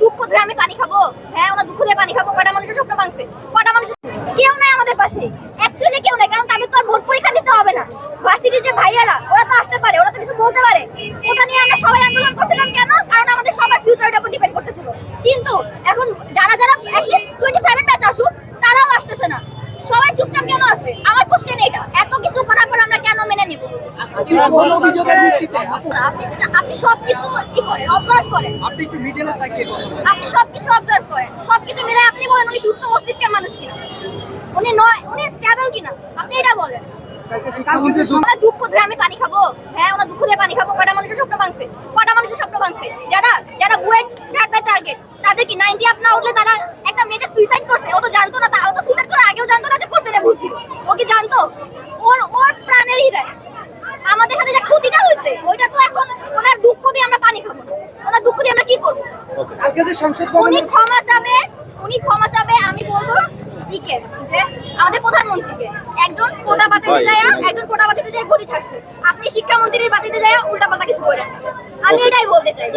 দুঃখ ধরে আমি পানি খাবো? হ্যাঁ, ওরা দুঃখ দিয়ে পানি খাবো। কটা মানুষের স্বপ্ন ভাঙছে, কটা মানুষের কেউ নাই আমাদের পাশে। অ্যাকচুয়ালি কেউ নাই, কারণ তাকে তো আর ভোট পরীক্ষা দিতে হবে না। ভার্সিটির যে ভাইয়ারা, ওরা তো আসতে পারে, ওরা তো কিছু বলতে পারে। ওটা নিয়ে আমরা সবাই আন্দোলন করছিলাম কেন? কারণ আমাদের সবার ফিউচারের উপর ডিপেন্ড করতেছিল। কিন্তু এখন যারা অ্যাটলিস্ট 27 ব্যাচ আসুক, তারাও আসতেছে না। সবাই চুপচাপ কেন আছে? আমার কোশ্চেন এটা। এত কিছু করার পর আমরা কেন মেনে নিব? আপনি সবকিছু কি করেন, অবজার্ভ করেন। আপনি একটু মিডিয়াতে তাকিয়ে কথা বলেন। আপনি সবকিছু অবজার্ভ করেন, সবকিছু মিলে আপনি বলেন উনি সুস্থ মস্তিষ্কের মানুষ কিনা, উনি স্টেবল কিনা, আপনি এটা বলেন। ওরা দুঃখ ধরে আমি পানি খাবো? হ্যাঁ, ওরা দুঃখ দিয়ে পানি খাবো। কটা মানুষের স্বপ্ন ভাঙছে, কটা মানুষের স্বপ্ন ভাঙছে। যারা বুয়েট টার্গেট, তাদের কি 90 আপ না উঠলে তারা একটা মেয়েকে সুইসাইড করছে? ও তো জানতো না, ও তো সুইসাইড করার আগেও জানতো না যে কোশ্চেনে ভুল ছিল। ও কি জানতো? ওর প্রাণেরই দেয়। আমাদের সাথে যে ক্ষতিটা হয়েছে, ওইটা তো এখন ওনার দুঃখ দিয়ে আমরা পানি খাবো না। ওনার দুঃখ দিয়ে আমরা কি করবো? উনি ক্ষমা চাবে। আমি বলবো ইকে যে আমাদের প্রধানমন্ত্রীকে, একজন কোটা বাঁচাইতে যায় গদি ছাড়ছে। আপনি শিক্ষামন্ত্রীর বাঁচাইতে যায় উল্টাপাল্টা কিছু করেন। আমি এটাই বলতে চাই।